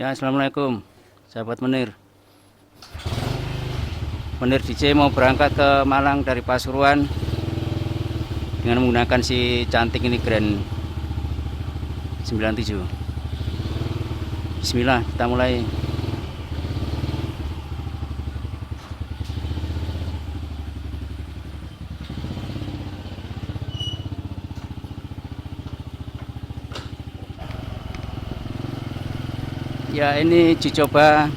Ya, assalamualaikum, sahabat Menir. Menir DJ mau berangkat ke Malang dari Pasuruan dengan menggunakan si cantik ini Grand 97. Bismillah, kita mulai. Ya, ini uji coba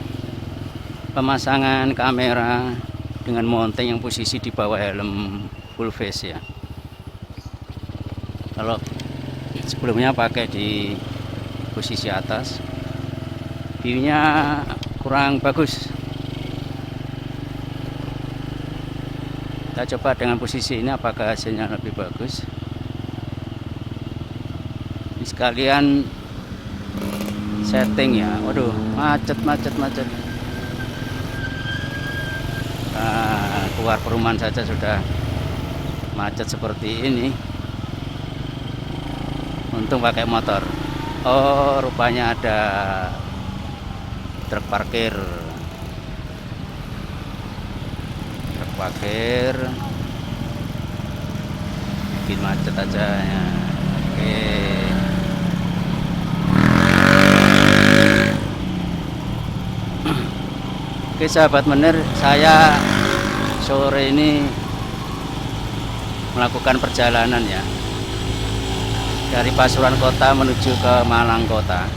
pemasangan kamera dengan mounting yang posisi di bawah helm full face ya. Kalau sebelumnya pakai di posisi atas, view-nya kurang bagus. Kita coba dengan posisi ini, apakah hasilnya lebih bagus. Ini sekalian setting ya. Waduh, macet. Keluar perumahan saja sudah macet seperti ini. Untung pakai motor. Oh, rupanya ada truk parkir. Bikin macet aja ya. Oke, sahabat Menir, saya sore ini melakukan perjalanan ya dari Pasuruan kota menuju ke Malang kota.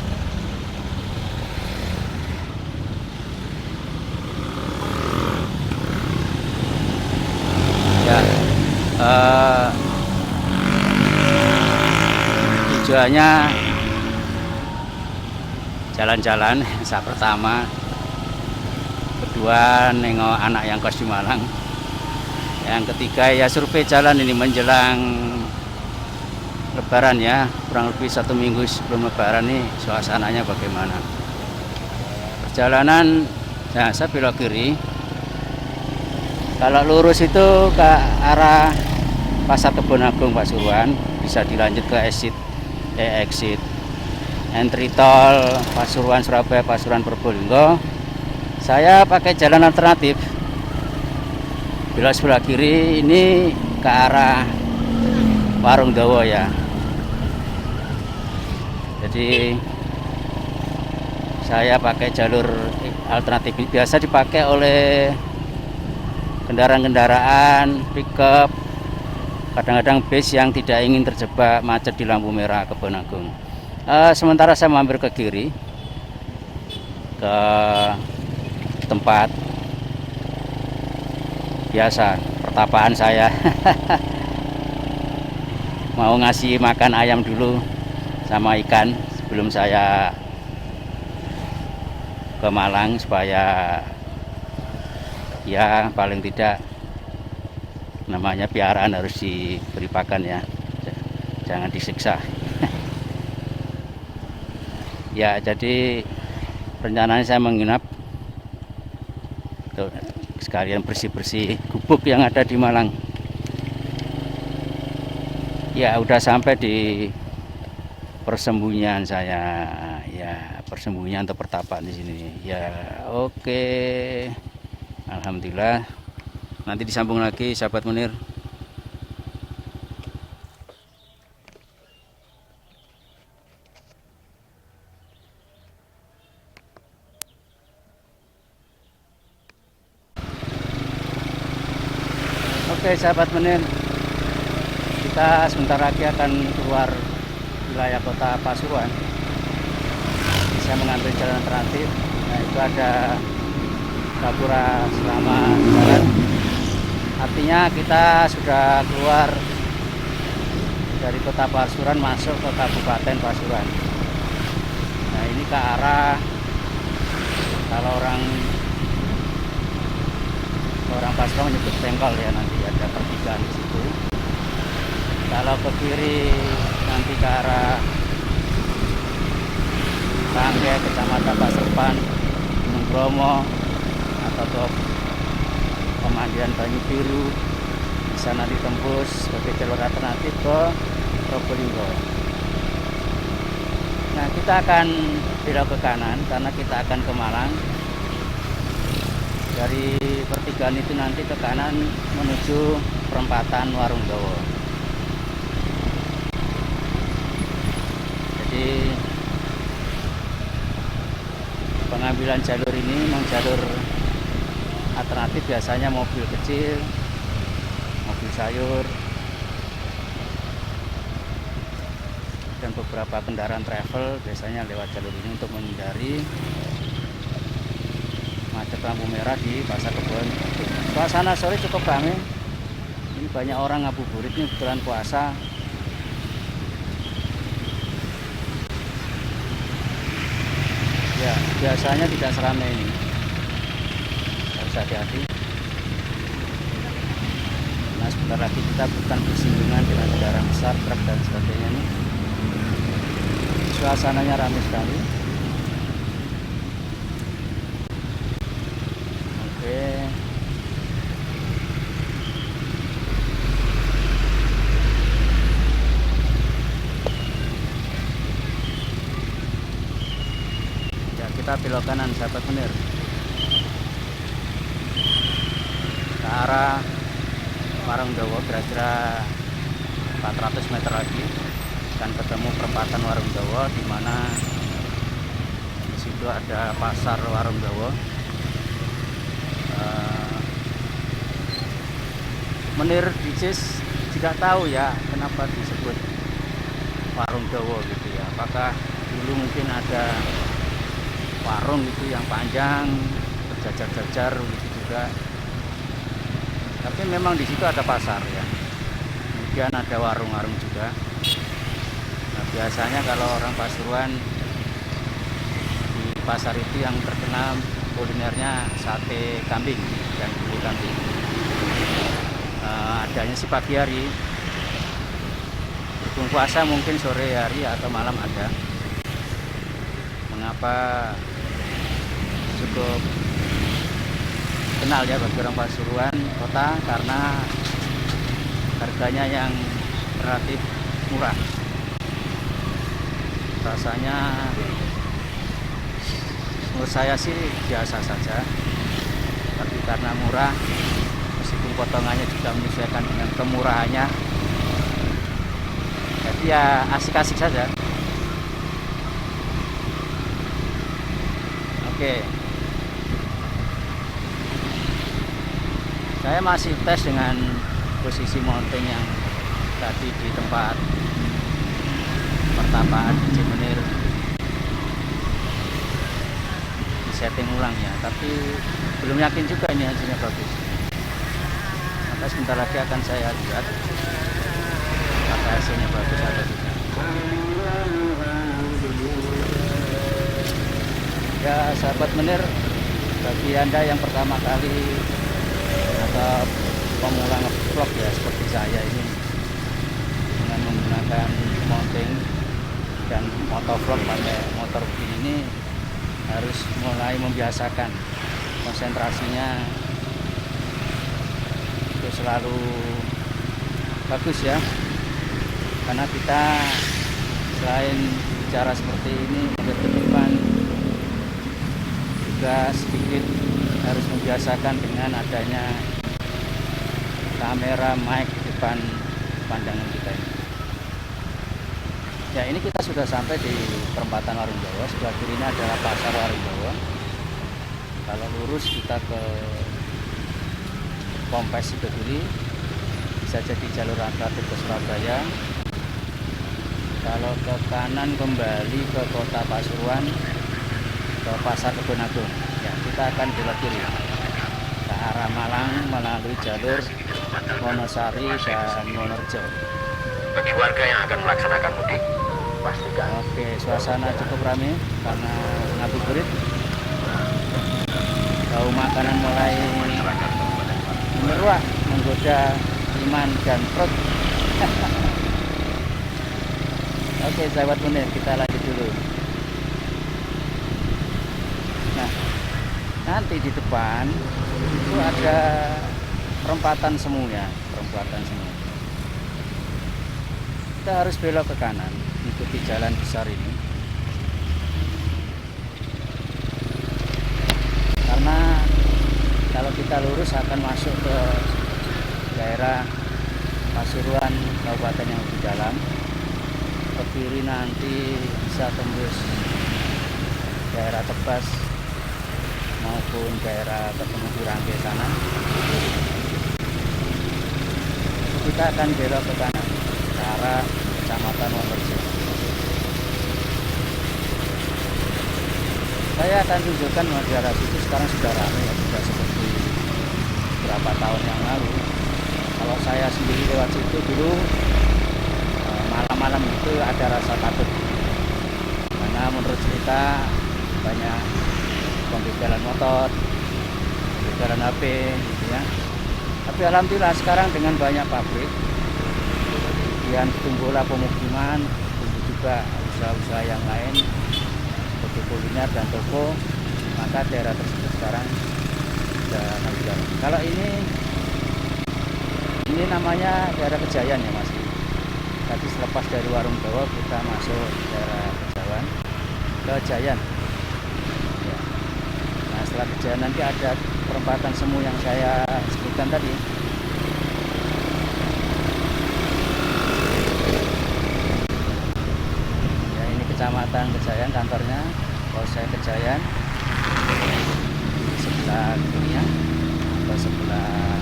Ya, tujuannya jalan-jalan. Saat pertama, kedua nengok anak yang kos di Malang, yang ketiga ya survei jalan ini menjelang Lebaran ya, kurang lebih 1 minggu sebelum Lebaran nih suasananya bagaimana. Perjalanan, nah saya belok kiri, kalau lurus itu ke arah Pasar Kebon Agung Pasuruan, bisa dilanjut ke exit entry tol Pasuruan Surabaya, Pasuruan Probolinggo. Saya pakai jalan alternatif, belok sebelah kiri ini ke arah Warung Dawa ya. Jadi saya pakai jalur alternatif, biasa dipakai oleh kendaraan-kendaraan pickup, kadang-kadang bis yang tidak ingin terjebak macet di lampu merah Kebon Agung. Sementara saya mampir ke kiri ke tempat biasa pertapaan saya. Mau ngasih makan ayam dulu sama ikan sebelum saya ke Malang, supaya ya paling tidak namanya piaraan harus diberi pakan ya, jangan disiksa. Ya, jadi rencananya saya menginap sekalian bersih-bersih gubuk yang ada di Malang. Ya, udah sampai di persembunyian saya ya, persembunyian atau pertapaan di sini ya. Oke, alhamdulillah. Nanti disambung lagi, sahabat Menir. Oke, sahabat Menir, kita sebentar lagi akan keluar wilayah kota Pasuruan. Saya mengambil jalan alternatif. Nah, itu ada Gapura selama jalan. Artinya kita sudah keluar dari kota Pasuruan masuk ke Kabupaten Pasuruan. Nah, ini ke arah, kalau orang Pasuruan menyebut Tengkol ya, nanti ada pertigaan di situ. Kalau ke kiri nanti ke arah Rangge, Kecamatan Pasepan, Gunung Bromo, atau ke Pemandian Banyu Biru, bisa nanti tembus sebagai jalur alternatif ke Probolinggo. Nah, kita akan belok ke kanan karena kita akan ke Malang. Dari pertigaan itu nanti ke kanan menuju perempatan Warung Dawa. Jadi pengambilan jalur ini memang jalur alternatif, biasanya mobil kecil, mobil sayur, dan beberapa kendaraan travel biasanya lewat jalur ini untuk menghindari macet lampu merah di Pasar Kebon. Suasana sore cukup ramai. Ini banyak orang ngabuburit, ini kebetulan puasa. Ya, biasanya tidak seramai ini. Harus hati-hati. Nah, sebentar lagi kita bukan bersinggungan dengan kendaraan besar, truk dan sebagainya nih. Suasananya ramai sekali. Oke. Ya, kita belok kanan, sahabat Munir, ke arah Warung Dawa. Kira-kira 400 meter lagi akan ketemu perempatan Warung Dawa, di mana di situ ada pasar Warung Dawa. Munir Dicis tidak tahu ya kenapa disebut Warung Dawa gitu ya. Apakah dulu mungkin ada warung gitu yang panjang berjajar-jajar gitu juga. Tapi memang di situ ada pasar ya. Kemudian ada warung-warung juga. Nah, biasanya kalau orang Pasuruan, di pasar itu yang terkenal kulinernya sate kambing dan bubur kambing. Adanya sih pagi hari, berhubung puasa mungkin sore hari atau malam ada. Mengapa cukup kenal ya bagi orang Pasuruan kota? Karena harganya yang relatif murah. Rasanya menurut saya sih biasa saja, tapi karena murah, meskipun potongannya juga menyesuaikan dengan kemurahannya, jadi ya asik-asik saja. Oke, saya masih tes dengan posisi mounting yang tadi di tempat pertapaan di Cimenir, di setting ulang ya, tapi belum yakin juga ini hasilnya bagus. Maka sebentar lagi akan saya lihat apakah hasilnya bagus atau tidak. Ya sahabat Munir, bagi Anda yang pertama kali atau pemula nge-vlog ya seperti saya ini, dengan menggunakan mounting dan motovlog pakai motor begini, ini harus mulai membiasakan konsentrasinya itu selalu bagus ya, karena kita selain bicara seperti ini melihat ke depan, juga sedikit harus membiasakan dengan adanya kamera mic di depan pandangan kita ini. Ya, ini kita sudah sampai di perempatan Warung Dawa. Sebelah kiri ini adalah pasar Warung Dawa. Kalau lurus kita ke Pompes Sidoduri, bisa jadi jalur alternatif ke Surabaya. Kalau ke kanan kembali ke kota Pasuruan, ke Pasar Kebon Agung. Ya, kita akan belok kiri ke arah Malang melalui jalur Wonosari dan Wonorejo. Bagi warga yang akan melaksanakan mudik, pastikan. Oke, suasana cukup ramai karena ngabuburit. Bau makanan mulai meruak, menggoda iman dan perut. Oke, sahabat Munir, kita lanjut dulu. Nah, nanti di depan itu ada perempatan semu ya, perempatan semu. Kita harus belok ke kanan, ikuti jalan besar ini. kita lurus akan masuk ke daerah Pasuruan Kabupaten yang lebih dalam. Ke kiri nanti bisa tembus daerah Tebas maupun daerah ketemu di Rangke sana. Kita akan belok ke kanan ke arah Kecamatan Wonderjo. Saya akan tunjukkan daerah situ sekarang sudah ramai ya, sudah seperti beberapa tahun yang lalu. Kalau saya sendiri lewat situ dulu malam-malam itu ada rasa takut, karena menurut cerita banyak pembegalan motor, pembegalan HP gitu ya. Tapi alhamdulillah sekarang dengan banyak pabrik, kemudian tumbuhlah pemukiman, tumbuh juga usaha-usaha yang lain seperti kuliner dan toko, maka daerah tersebut sekarang sudah lancar. Kalau ini namanya daerah Kejayan ya Mas. Tadi selepas dari Warung Dawa kita masuk daerah Kejayan. Ya. Nah setelah Kejayan nanti ada perempatan semu yang saya sebutkan tadi. Ya ini Kecamatan Kejayan, kantornya Polsek Kejayan di sebelah kiri ya, atau sebelah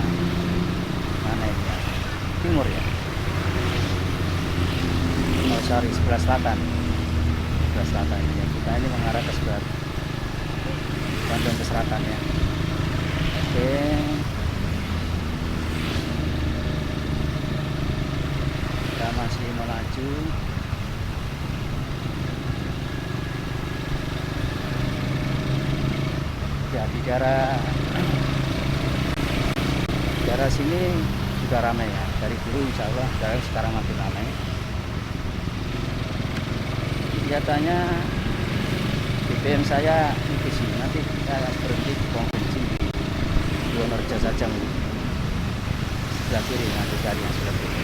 mana ini ya? Timur ya. Oh sorry, sebelah selatan. Sebelah selatan ya. Kita ini mengarah ke sebelah Bandung ke selatan ya. Oke. Kita masih melaju. Ya di daerah sini juga ramai ya. Dari dulu insya Allah sekarang makin ramai. Kelihatannya BBM saya di sini, nanti saya berhenti di pom bensin di Wonorejo saja, sebelah kiri, nanti cari yang sebelah kiri.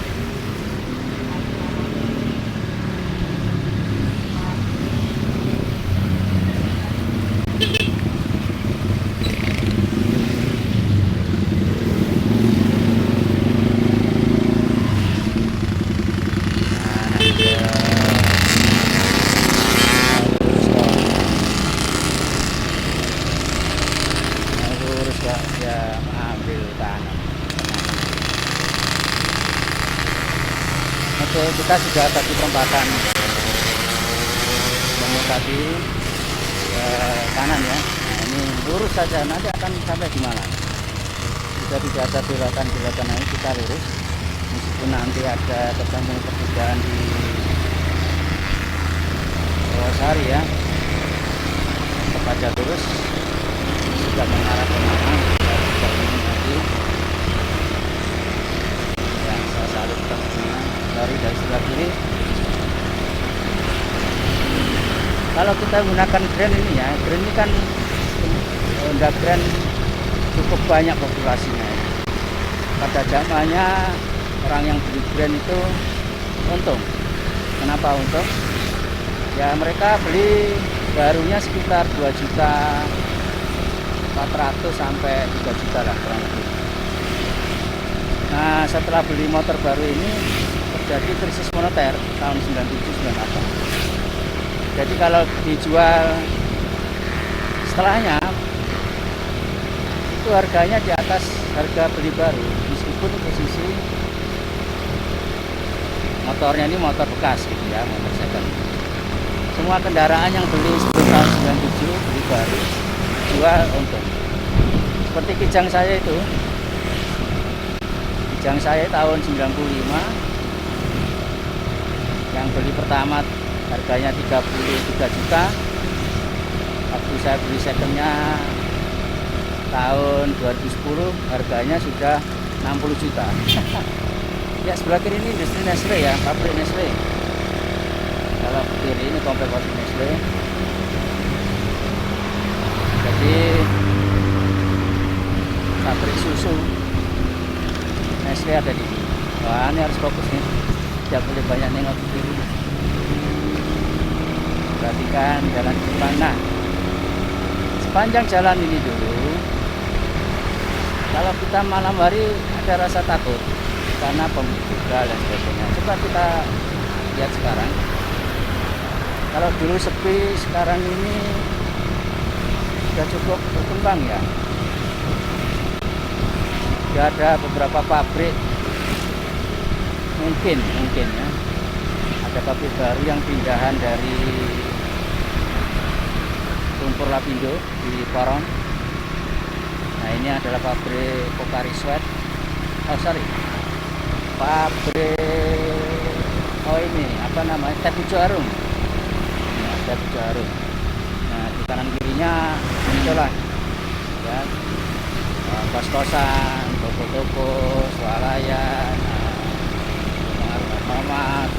Ya ambil kanan. Oke, kita sudah tadi perempatan yang tadi kanan ya. Nah, ini lurus saja, nanti akan sampai di mana. Sudah tidak ada belokan lain, kita lurus. Meskipun nanti ada ketemu pertigaan di Sari ya, tetap aja lurus. Sudah mengarah ke mana? Ya, saya salut dari sebelah kiri. Kalau kita gunakan Grand ini ya, Grand ini kan Honda Grand cukup banyak populasinya. Pada zamannya orang yang beli Grand itu untung. Kenapa untung? Ya mereka beli barunya sekitar 2.400.000 sampai 3 juta lah kurang lebih. Nah setelah beli motor baru ini terjadi krisis moneter tahun 97-98. Jadi kalau dijual setelahnya itu harganya di atas harga beli baru, meskipun posisi motornya ini motor bekas gitu ya, motor second. Semua kendaraan yang beli sebelum tahun 97 beli baru jual untung. Seperti Kijang saya itu, Kijang saya tahun 95 yang beli pertama harganya 33 juta. Waktu saya beli secondnya tahun 2010 harganya sudah 60 juta. Ya sebelah kiri ini industri Nestle ya, pabrik Nestle. Kalau kiri ini komplek pabrik Nestle. Jadi pabrik susu Nestle ada di sini. Wah ini harus fokus nih, tidak boleh banyak nengok ke kiri. Perhatikan jalan depan. Nah sepanjang jalan ini dulu Kalau kita malam hari ada rasa takut karena pembuka dan sebagainya. Coba kita lihat sekarang. Kalau dulu sepi, sekarang ini sudah cukup berkembang ya. Sudah ada beberapa pabrik, mungkin ya. Ada pabrik baru yang pindahan dari Lumpur Lapindo di Porong. Nah, ini adalah pabrik Pocari Sweat. Pabrik ini apa namanya? Teh Pucuk Harum. Nah, Teh Pucuk Harum. Nah, di kanan kirinya muncullah ya, kos-kosan, toko-toko, swalayan, Mamat.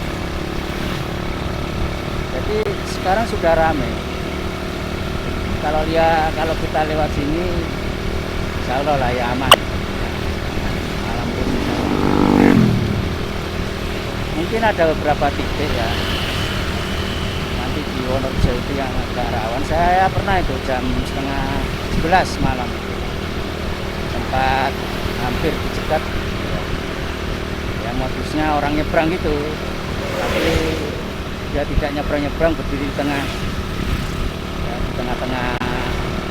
Jadi sekarang sudah ramai. Kalau kita lewat sini, insya Allah lah ya aman. Alhamdulillah. Mungkin ada beberapa titik ya. Nanti di Wonorejo itu yang agak rawan. Saya pernah itu jam setengah 11 malam itu, sempat hampir dicegat. Ya modusnya orang nyebrang gitu, tapi dia tidak nyebrang, berdiri di tengah, ya, di tengah-tengah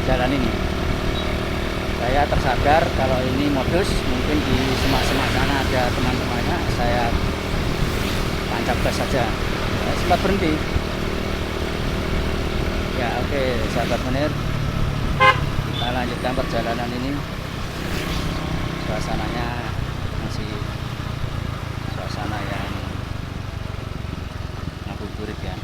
jalan ini. Saya tersadar kalau ini modus, mungkin di semak-semak sana ada teman-temannya, saya tancap gas saja. Ya, sempat berhenti. Ya oke, sahabat Munir, kita lanjutkan perjalanan ini. Suasananya masih suasana yang ngabuburit ya.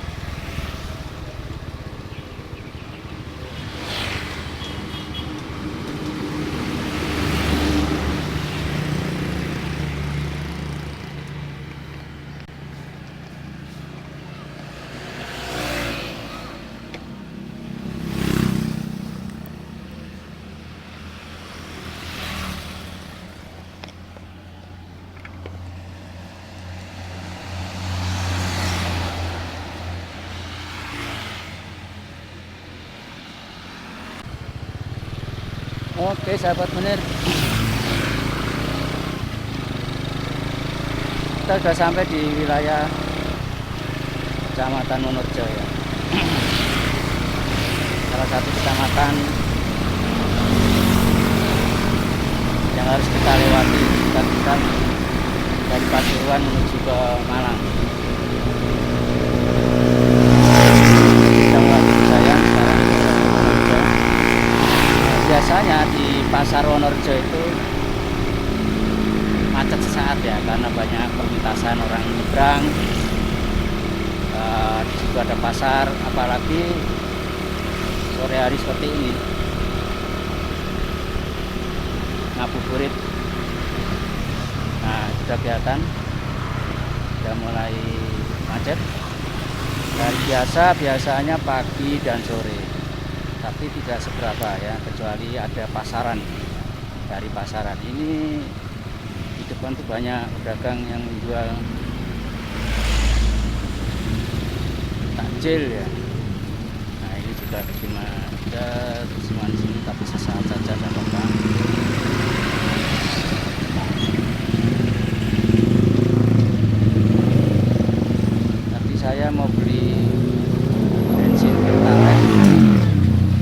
Oke sahabat Munir, kita sudah sampai di wilayah Kecamatan Wonorejo ya. Salah satu kecamatan yang harus kita lewati jika kita dari Pasuruan menuju ke Malang. Kita melalui saya sekarang di Wonorejo. Biasanya di pasar Wonorejo itu macet sesaat ya, karena banyak perlintasan orang nyebrang. Di situ ada pasar, apalagi sore hari seperti ini, ngabuburit. Nah, sudah kelihatan sudah mulai macet. Dari biasanya pagi dan sore, tapi tidak seberapa ya, kecuali ada pasaran. Dari pasaran ini di depan tuh banyak pedagang yang menjual takjil ya. Nah, ini juga ada cuma di sini, tapi sesaat saja tidak apa-apa. Tapi saya mau beli bensin Pertalite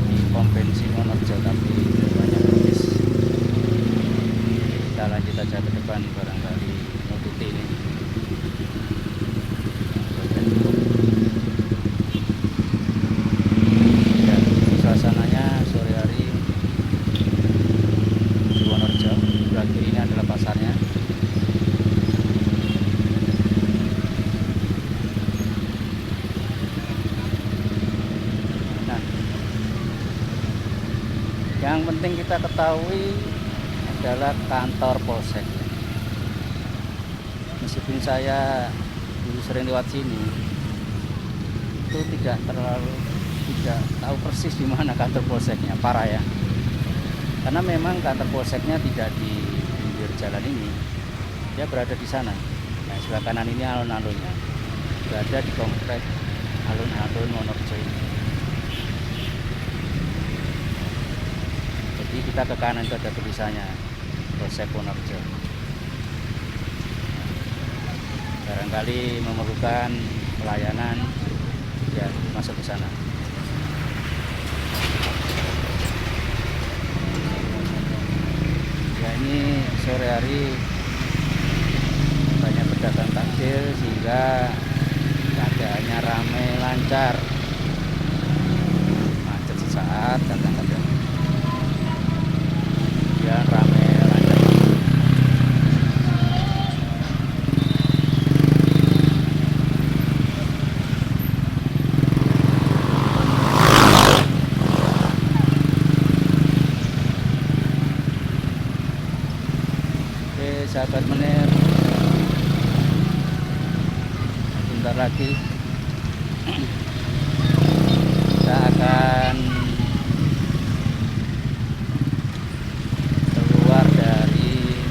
di pom bensin Wonorejo, tapi banyak habis. Kita lanjut aja ke depan, barangkali nututi ini. Ya, suasananya sore hari di Wonorejo. Sebelah kiri ini adalah pasarnya. Nah, yang penting kita ketahui adalah kantor polsek. Meskipun saya dulu sering lewat sini, itu tidak tahu persis di mana kantor polseknya, parah ya. Karena memang kantor polseknya tidak di pinggir jalan ini, dia berada di sana. Nah, sebelah kanan ini alun-alunnya, berada di komplek alun-alun Wonorejo ini. Jadi kita ke kanan itu ada tulisannya Polsek Wonorejo. Barangkali memerlukan pelayanan, ya masuk ke sana. Ya, ini sore hari banyak pedagang takjil sehingga keadaannya ramai lancar. Macet sesaat kadang-kadang. Ya, ramai lancar. Oke, sahabat Menir, sebentar lagi kita akan keluar dari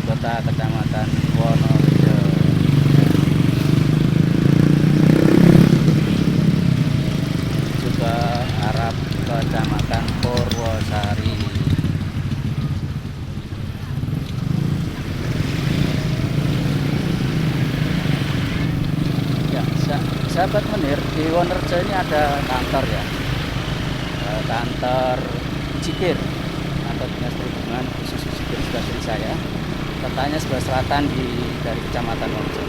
kota kecamatan Wonorejo, juga arah kecamatan Purwosari. Ya, sahabat Menir, di Wonorejo ini ada kantor ya, kantor Jikir, kantor dinas perhubungan khusus Jikir sebelah kiri saya. Letaknya sebelah selatan dari kecamatan Wonorejo.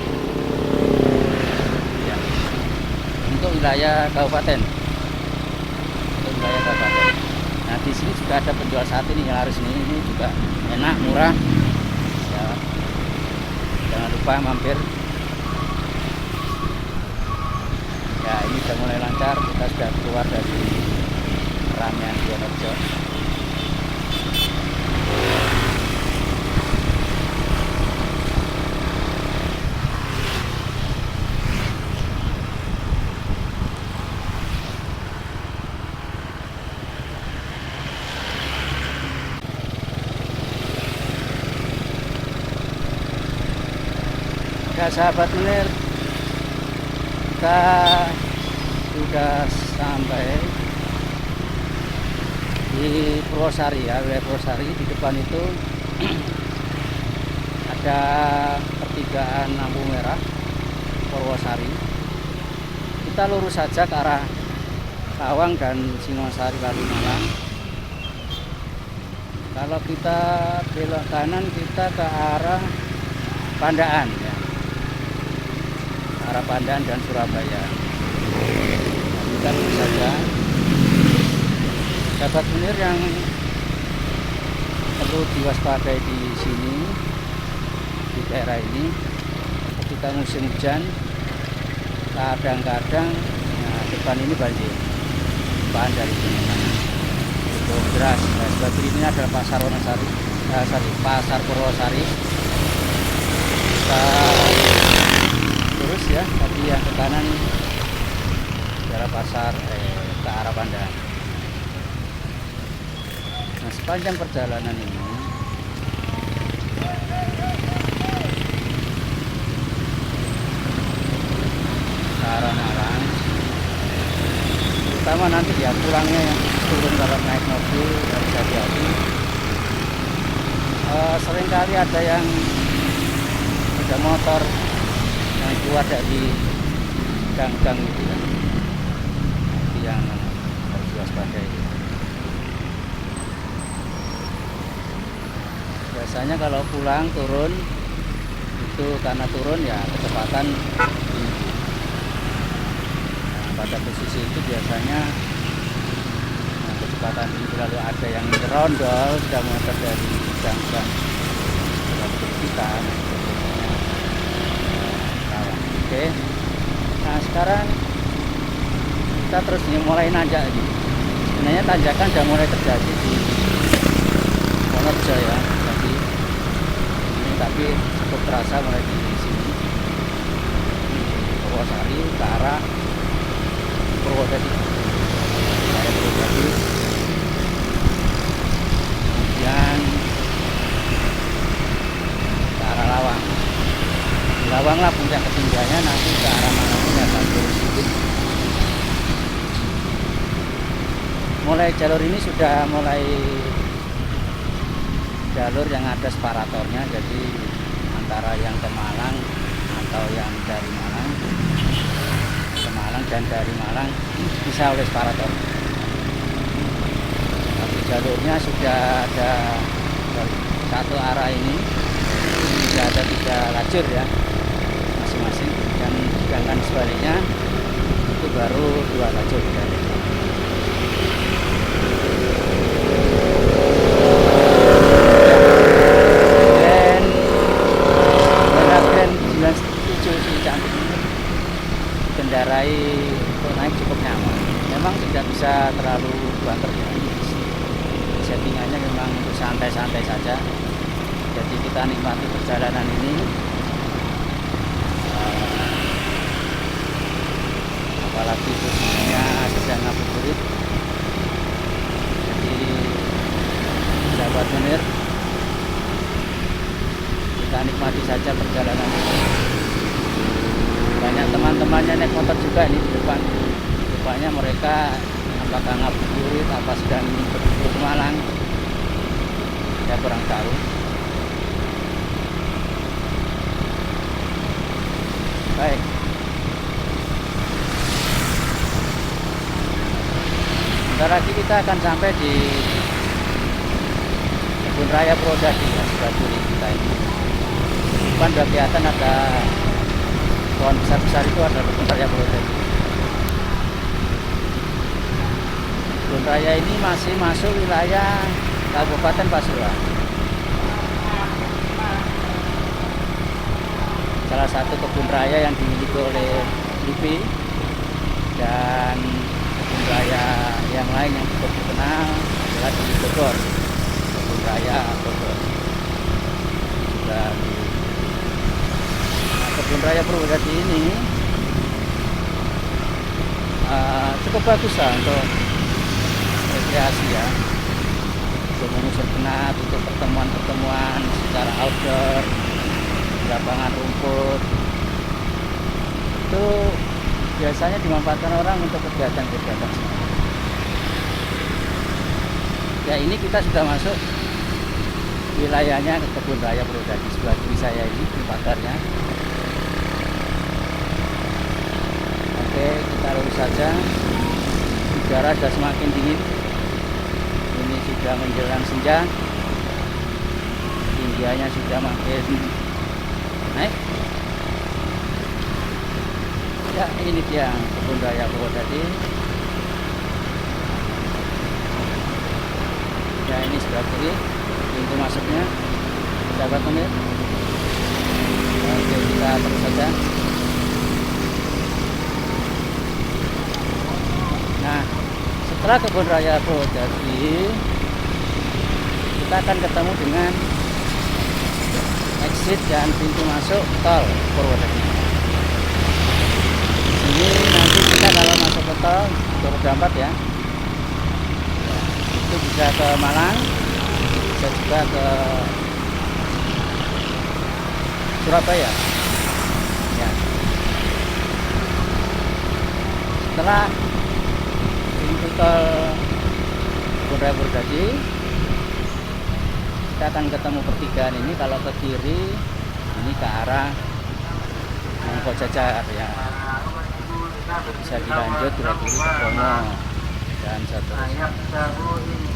Ya, untuk wilayah kabupaten. Nah, di sini juga ada penjual sate nih yang harus ini juga enak, murah. Ya, jangan lupa mampir. Ya, ini sudah mulai lancar, kita sudah keluar dari keramaian Wonorejo. Ya, sahabat Menir, kita sudah sampai di Purwosari ya, wilayah Purwosari. Di depan itu ada pertigaan lampu merah Purwosari. Kita lurus saja ke arah Kawang dan Singosari Kalimalang. Kalau kita belok kanan, kita ke arah Pandaan ya, arah Pandaan dan Surabaya. Kita lurus saja. Sahabat Menir, yang perlu diwaspadai di sini, di daerah ini, ketika musim hujan, kadang-kadang depan ini banjir, bahan dari sini itu deras. Nah, sebelah kiri ini adalah pasar Wonosari, pasar Purwosari. Kita terus ya, tadi yang ke kanan adalah pasar ke arah Pandaan. Nah, sepanjang perjalanan ini ke arah Malang, terutama nanti ya pulangnya yang turun kalau naik mobil harus hati-hati. Seringkali ada yang sepeda motor yang keluar dari gang-gang gitu kan, itu yang harus diwaspadai. Biasanya kalau pulang turun itu karena turun ya kecepatan tinggi. Nah, pada posisi itu biasanya kecepatan tinggi, lalu ada yang rondol sudah meter dari gang-gang kita. Oke. Nah, sekarang kita terus mulai nanjak ini. Sebenarnya tanjakan sudah mulai terjadi di Wonorejo ya. Tapi cukup terasa mulai di sini, di Purwosari ke arah Purwodadi, kemudian ke arah Lawang. Di Lawang lah puncak ketinggiannya, nanti ke arah Malang ini agak turun sedikit. Mulai jalur ini sudah mulai jalur yang ada separatornya, jadi antara yang ke Malang atau yang dari Malang ke Malang dan dari Malang bisa oleh separator. Tapi jalurnya sudah ada satu arah ini sudah ada 3 lajur ya masing-masing, dan sedangkan sebaliknya itu baru 2 lajur ya. Kendarai untuk naik cukup nyaman, memang tidak bisa terlalu banter ya. Settingannya memang untuk santai-santai saja, jadi kita nikmati perjalanan ini. Apalagi posisinya sedang ngabuburit, jadi sahabat menir, kita nikmati saja perjalanan ini. Banyak teman-temannya naik motor juga ini di depan. Rupanya mereka apakah ngabuburit apa sedang berlibur ke Malang, saya kurang tahu. Baik, sebentar lagi kita akan sampai di Kebun Raya Purwodadi ya, sebelah kiri kita ini. Di depan sudah kelihatan ada pohon besar-besar, itu ada Kebun Raya Purwodadi. Kebun Raya ini masih masuk wilayah Kabupaten Pasuruan. Salah satu kebun raya yang dimiliki oleh LIPI, dan kebun raya yang lain yang cukup terkenal adalah di Bogor, Kebun Raya Bogor. Dan Kebun Raya Purwodadi ini cukup bagus lah untuk rekreasi ya, untuk mengusir penat, untuk pertemuan-pertemuan secara outdoor, lapangan rumput. Itu biasanya dimanfaatkan orang untuk kegiatan-kegiatan. Ya, ini kita sudah masuk wilayahnya ke Kebun Raya Purwodadi. Sebelah kiri saya ini di pagarnya. Oke, kita lurus saja. Udara sudah semakin dingin. Ini sudah menjelang senja. Ketinggiannya sudah makin naik. Ya, ini dia Kebun Raya Purwodadi. Ya, ini sebelah kiri pintu masuknya, sahabat menir. Oke, kita terus saja. Nah, setelah Kebun Raya Purwodadi, kita akan ketemu dengan exit dan pintu masuk tol Purwodadi. Ini nanti kita kalau masuk ke tol Bordampat ya, itu bisa ke Malang, bisa juga ke Surabaya ya. Setelah pintu tol Kebun Raya Purwodadi, kita akan ketemu pertigaan ini. Kalau ke kiri ini ke arah Mangkojajar ya, bisa dilanjut ke kiri ke Bromo dan seterusnya. Kemudian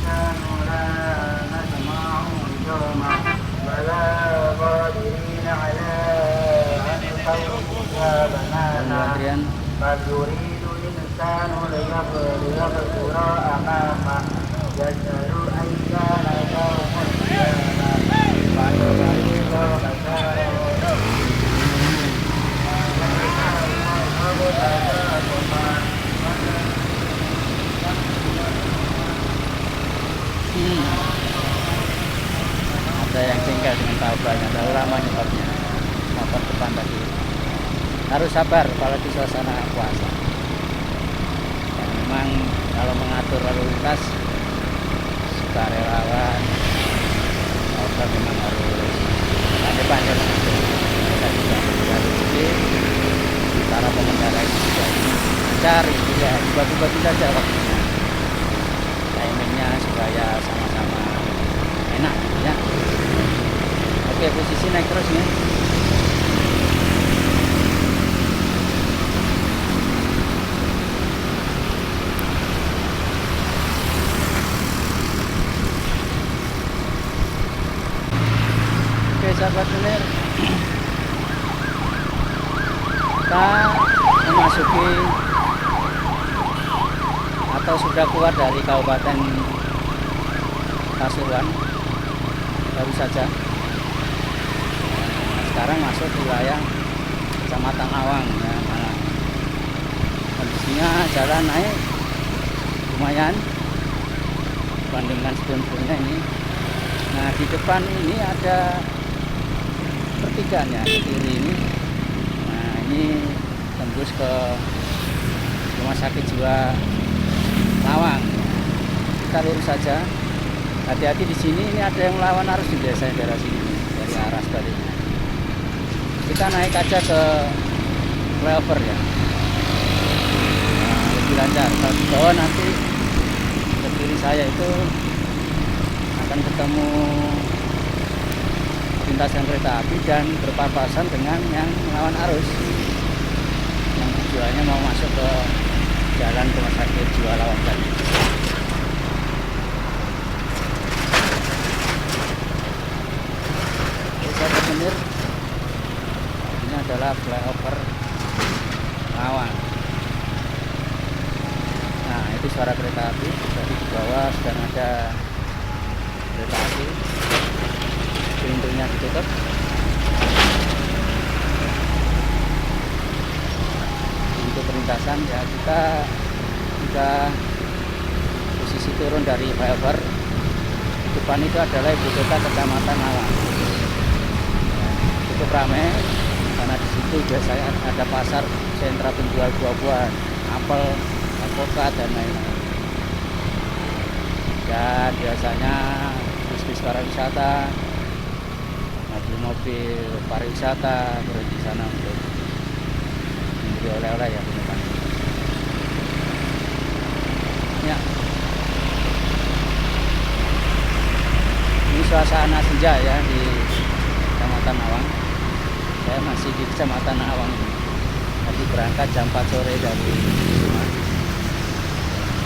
ada yang jengkel dengan tabraknya, terlalu lama nyetornya motor depan tadi. Harus sabar apalagi suasana puasa. Dan memang kalau mengatur lalu lintas sukarelawan motor memang harus pandai-pandai mengatur. Kita juga harus sedikit para pengendara itu juga cari ya, bagi-bagi saja waktunya, timingnya supaya sama-sama enak ya. posisi naik terus nih. Oke sahabat menir, kita memasuki atau sudah keluar dari Kabupaten Pasuruan baru saja. Sekarang masuk ke wilayah Kecamatan Awang ya, Malang. Kondisinya jalan naik lumayan dibandingkan sebelum-sebelumnya ini. Nah di depan ini ada pertigaannya ke kiri ini. Nah ini tembus ke Rumah Sakit Jiwa Lawang. Kita lurus saja. Hati-hati di sini, ini ada yang melawan arus di desa daerah sini dari arah sebaliknya. Kita naik aja ke flyover ya. Nah, lebih lancar. Kalau di bawah nanti ke kiri saya itu akan ketemu lintasan kereta api dan berpapasan dengan yang melawan arus. Yang tujuannya mau masuk ke jalan Rumah Sakit Jiwa Lawang tadi. Sahabat menir, ini adalah flyover Lawang. Nah itu suara kereta api. Jadi di bawah sedang ada kereta api, pintunya ditutup. Untuk perlintasan ya, kita sudah posisi turun dari flyover. Depan itu adalah ibu kota Kecamatan Lawang. Cukup ramai karena di situ biasanya ada pasar sentra penjual buah-buahan, apel, alpukat dan lain-lain. Dan biasanya bis-bis pariwisata, mobil-mobil pariwisata berhenti di sana untuk membeli oleh-oleh ya teman-teman. Ya. Ini suasana senja ya di Kecamatan Awang. Saya masih di Kecamatan Awang ini. Tadi berangkat jam 4 sore dari rumah.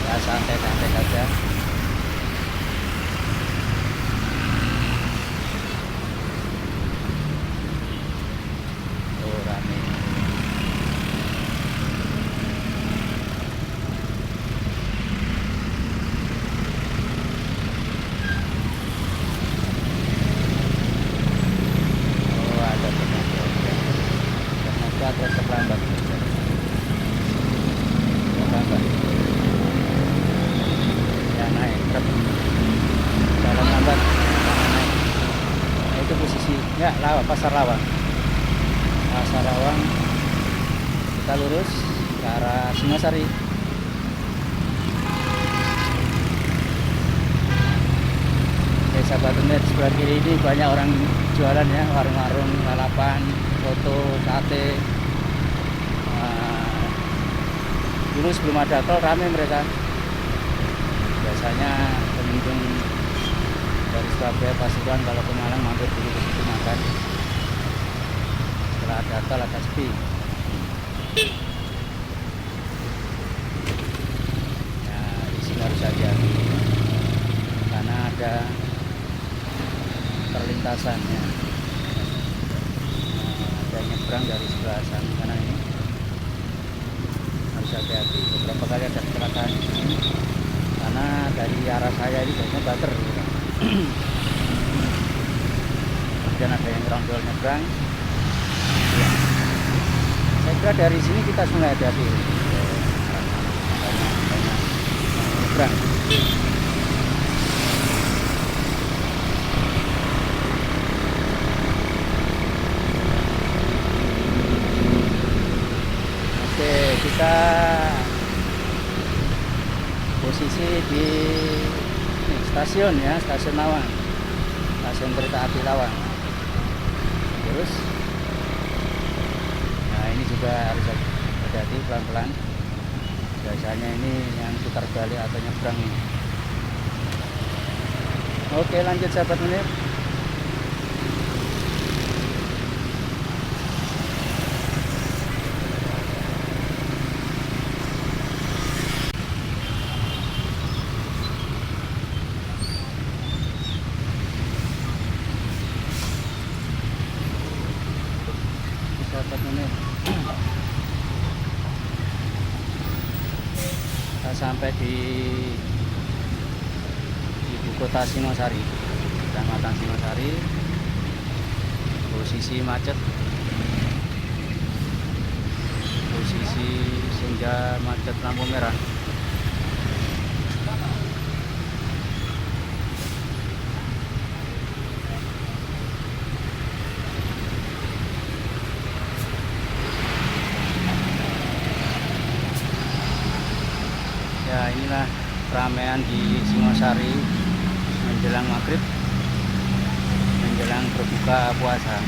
Ya santai-santai saja. Oh rame. Terus terlambat ya, naik truk jalan lambat naik. Nah, itu posisi ya Pasar Lawang. Kita lurus ke arah Singasari. Oke sahabat menir, sebelah kiri ini banyak orang jualan ya, warung-warung, lalapan, foto, sate. Dulu sebelum ada tol ramai mereka. Biasanya pengunjung dari Surabaya, Pasuruan kalau ke Malang mampir dulu ke situ makan. Setelah ada tol agak sepi. Nah di sini harus hati-hati karena ada perlintasannya. Nah, ada nyebrang dari sebelah sana ini. Hati-hati, beberapa kali ada kecelakaan di sini karena dari arah saya ini biasanya bater gitu. Kemudian ada yang rondol nyebrang ya. Saya kira dari sini kita mulai hati-hati banyak nyebrang. Kita posisi di stasiun ya, stasiun Lawang, stasiun kereta api Lawang. Terus, nah ini juga harus hati-hati pelan-pelan. Biasanya ini yang putar balik atau nyebrang ini. Oke lanjut sahabat menir. sampai di ibu kota Singosari, Kecamatan Singosari. Posisi macet, posisi senja macet lampu merah. Ya, inilah keramaian di Singosari menjelang maghrib, menjelang berbuka puasa.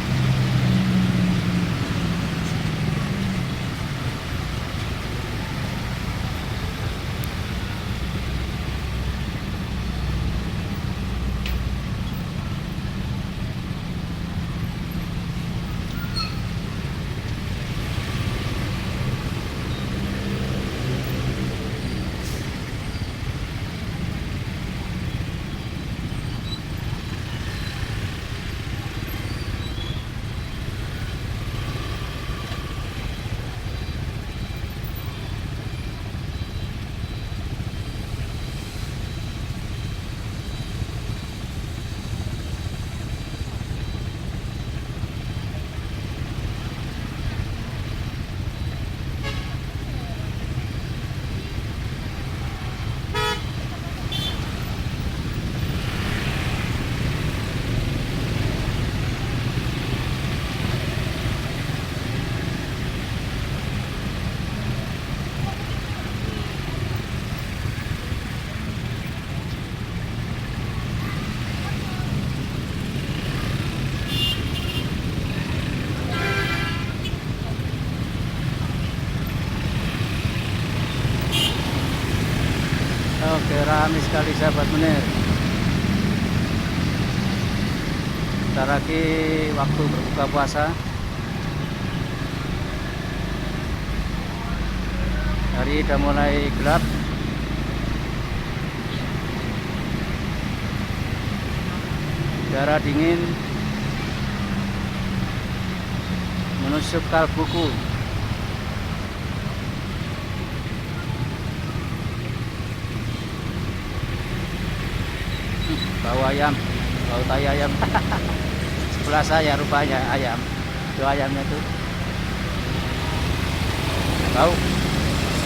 Oke, ramai sekali sahabat Munir. Bentar lagi waktu berbuka puasa. Hari udah mulai gelap. Udara dingin menusuk kalbuku. Bau ayam, bau tai ayam. Sebelah saya rupanya ayam. Itu ayamnya tuh bau,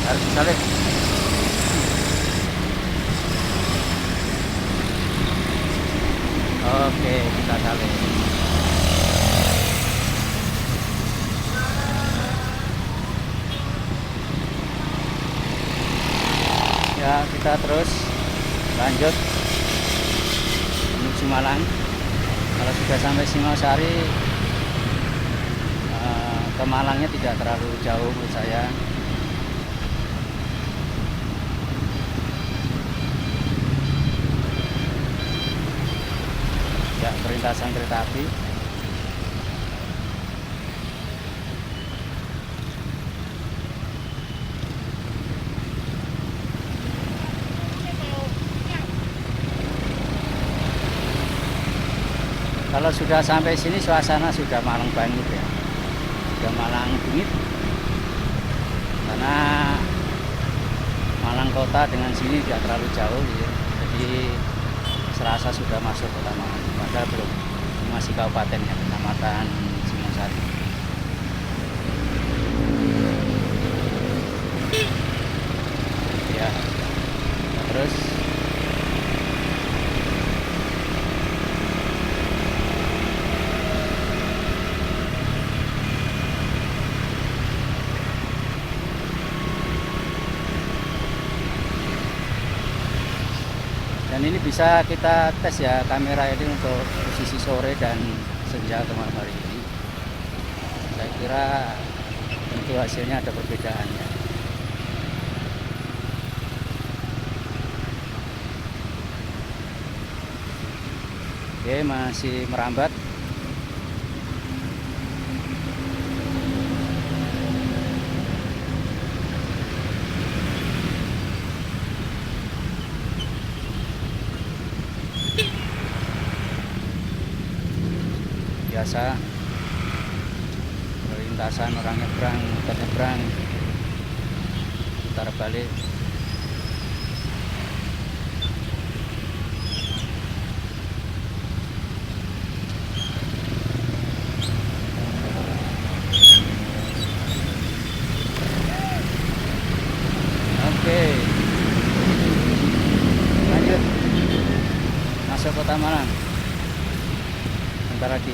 harus disalib. Oke, kita salib. Ya, kita terus lanjut menuju Malang. Kalau sudah sampai Singosari, ke Malangnya tidak terlalu jauh menurut saya. Ya, perlintasan kereta api. Kalau sudah sampai sini suasana sudah Malang banget ya, sudah Malang bingit. Karena Malang kota dengan sini tidak terlalu jauh ya. Jadi serasa sudah masuk kota Malang, padahal belum, masih kabupatennya, Kecamatan Singosari. Ya, terus dan ini bisa kita tes ya kamera ini untuk posisi sore dan senja atau malam hari ini. Saya kira tentu hasilnya ada perbedaannya. Oke, masih merambat. Biasa perlintasan orang nyebrang, muter nyebrang, putar balik. masuk kota Malang. Bentar lagi.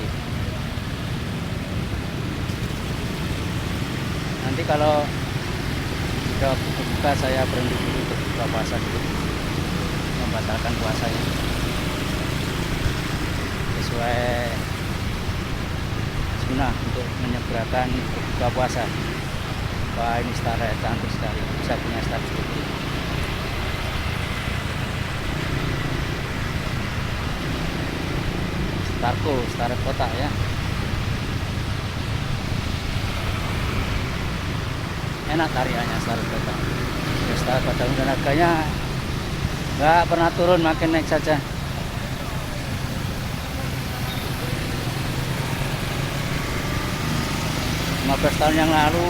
Nanti kalau sudah buka saya berhenti dulu untuk buka puasa dulu, membatalkan puasanya sesuai sunnah untuk menyegerakan buka puasa. Wah, ini Starlet cantik sekali, bisa punya status seperti ini. Starlet kota ya. Enak tariannya Starlet kota. Ya, Starlet kota dan harganya nggak pernah turun, makin naik saja. 15 tahun yang lalu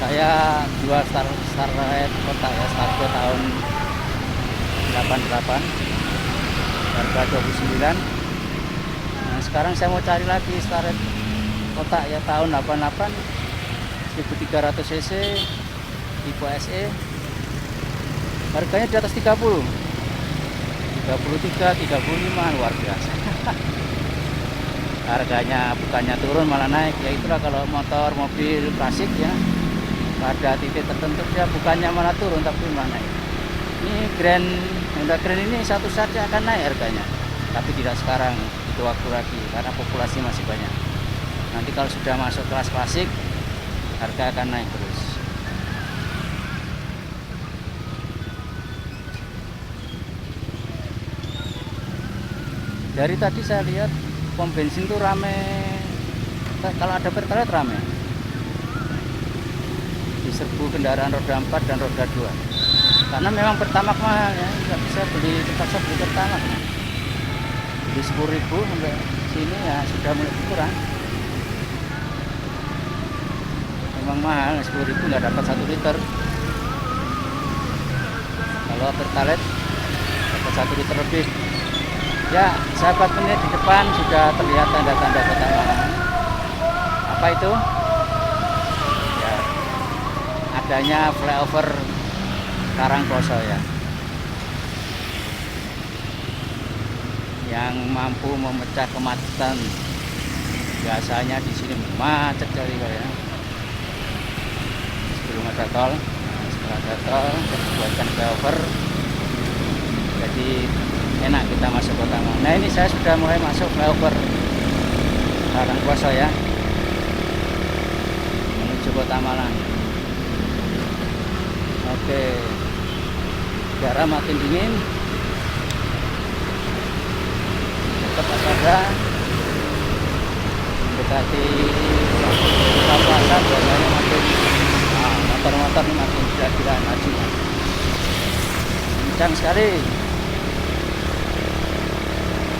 saya jual Starlet kota ya, Starlet tahun 88 harga 29. Nah, sekarang saya mau cari lagi Starlet kota ya tahun 88 1300 cc tipe SE, harganya di atas 30, 33, 35, luar biasa. Harganya bukannya turun malah naik. Ya itulah kalau motor mobil klasik ya, pada titik tertentu dia bukannya malah turun tapi malah naik. Ini Honda Grand ini satu saja akan naik harganya, tapi tidak sekarang, itu waktu lagi karena populasi masih banyak. Nanti kalau sudah masuk kelas klasik, harga akan naik terus. Dari tadi saya lihat pom bensin tuh rame, kalau ada Pertalite rame, diserbu kendaraan roda 4 dan roda 2, karena memang Pertamax mahal ya, nggak bisa beli, terpaksa beli Pertamax. Beli 10.000 sampai sini ya sudah mulai kurang, memang mahal. 10.000 nggak dapat 1 liter. Kalau Pertalite dapat 1 liter lebih. Ya, sahabat menit di depan sudah terlihat tanda-tanda kota Malang. Apa itu? Ya, adanya flyover Karangkoso ya, yang mampu memecah kemacetan. Biasanya di sini macet kali ya. Sebelum ada tol, setelah ada tol, dibuatkan flyover. Jadi enak kita masuk kota Malang. Nah, ini saya sudah mulai masuk flyover Karangkoso ya, menuju kota Malang. Oke, udara makin dingin, tetap waspada mendekati buka puasa, biasanya makin motor-motor ini makin gila-gila maju, kencang sekali.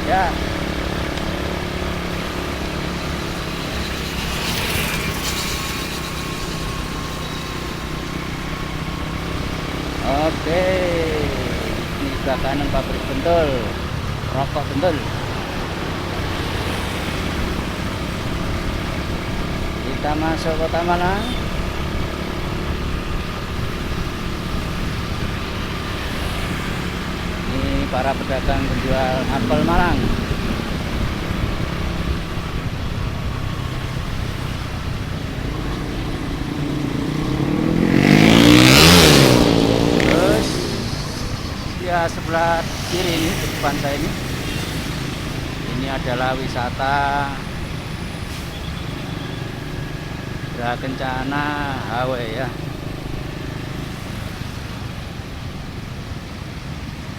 Ya, oke, ini sebelah kanan pabrik Bentul, rokok Bentul. Kita masuk kota Malang. Ini para pedagang penjual apel Malang. Terus ya sebelah kiri ini, di depan saya ini adalah wisata Geraha Kencana HW ya.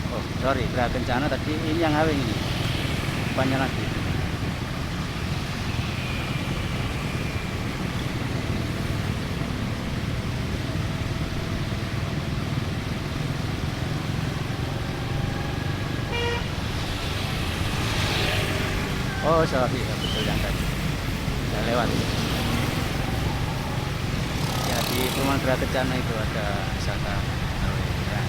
Oh sorry, Geraha Kencana tadi, ini yang HW ini, depannya lagi. Oh sorry, ya, betul yang tadi saya lewat. Ya di perumahan Geraha Kencana itu ada wisata HW ya.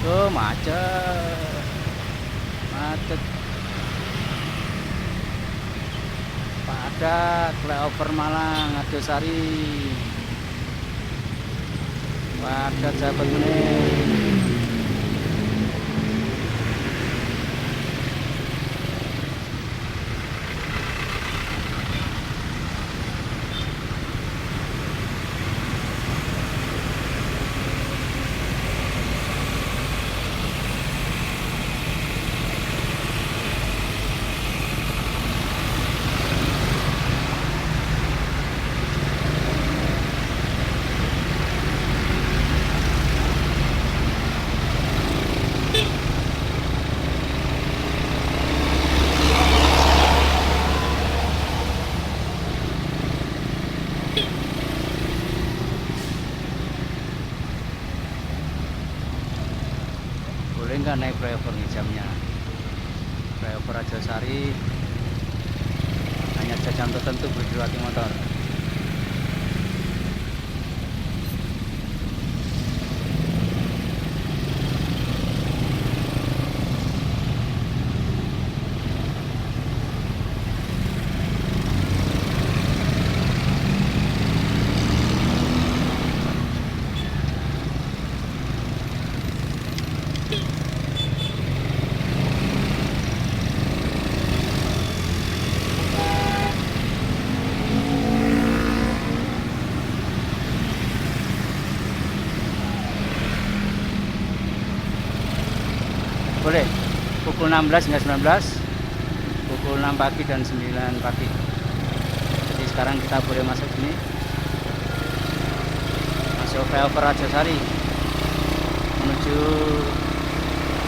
Oh macet, macet, padat, flyover Malang, Arjosari, padat sahabat menit. boleh nggak naik flyover nih jamnya. Flyover Rajasari hanya jam tertentu boleh dilewati motor. Boleh pukul 16 hingga 19, pukul 6 pagi dan 9 pagi. Jadi sekarang kita boleh masuk sini, masuk flyover Rajasari menuju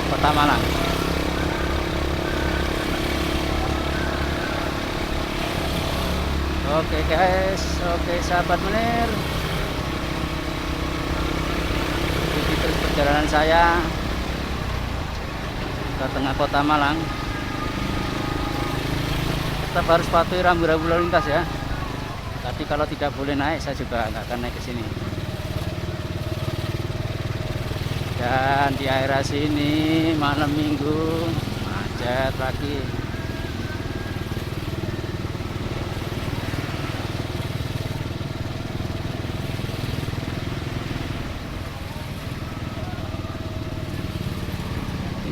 Kota Malang. Oke guys, oke sahabat menir, ikuti terus perjalanan saya ke tengah Kota Malang. Tetap harus patuhi rambu-rambu lalu lintas ya. Tapi kalau tidak boleh naik, saya juga nggak akan naik ke sini. Dan di area sini malam minggu macet lagi.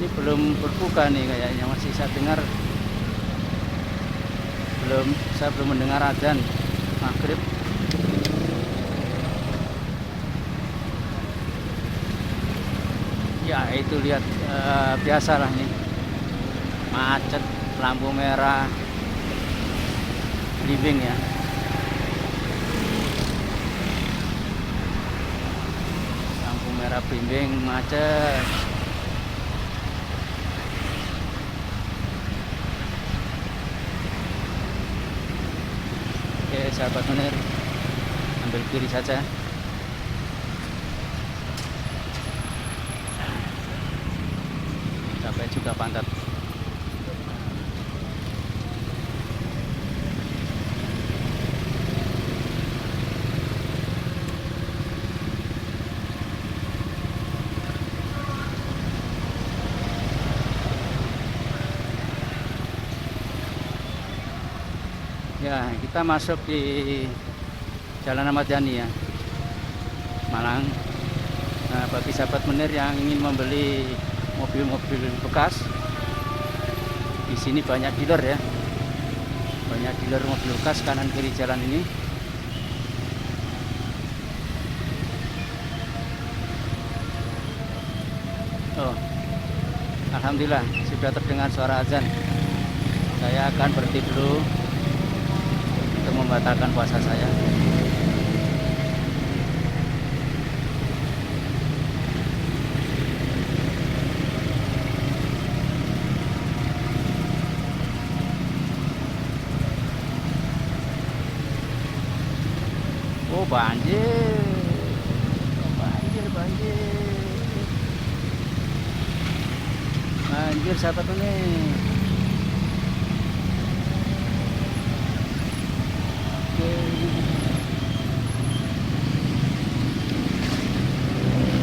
Ini belum berbuka nih kayaknya, masih saya dengar saya belum mendengar azan maghrib. Ya itu lihat, biasalah nih macet, lampu merah living ya. Lampu merah bimbing macet. Oke sahabat menir, ambil kiri saja. Sampai juga pantat. Ya, kita masuk di Jalan Ahmad Yani ya, Malang. Nah, bagi sahabat menir yang ingin membeli mobil-mobil bekas, di sini banyak dealer ya, banyak dealer mobil bekas kanan kiri jalan ini. Oh, alhamdulillah sudah terdengar suara azan. Saya akan berhenti dulu untuk membatalkan puasa saya. Oh banjir, banjir sahabat ini.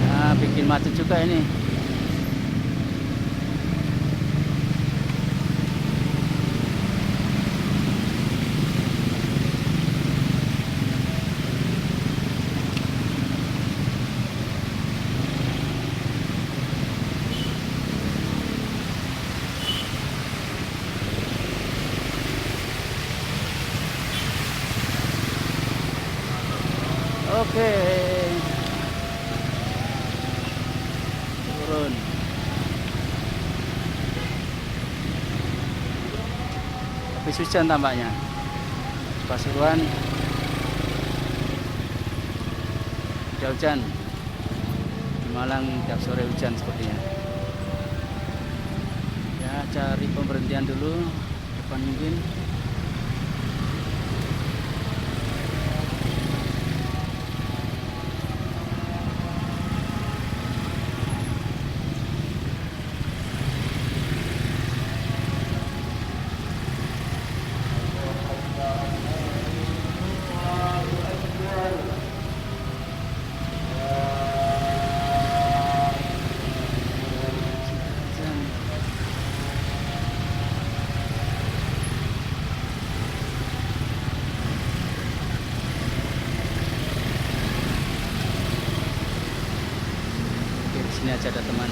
Nah, bikin macet juga ini. Oke, turun. Habis hujan tampaknya. Pasuruan udah hujan. Di Malang tiap sore hujan sepertinya. Ya, cari pemberhentian dulu depan mungkin. sini aja ada teman.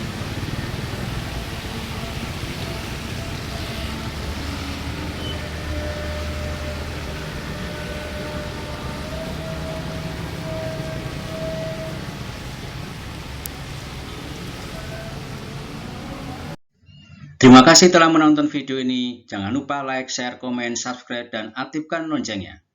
Terima kasih telah menonton video ini. Jangan lupa like, share, komen, subscribe, dan aktifkan loncengnya.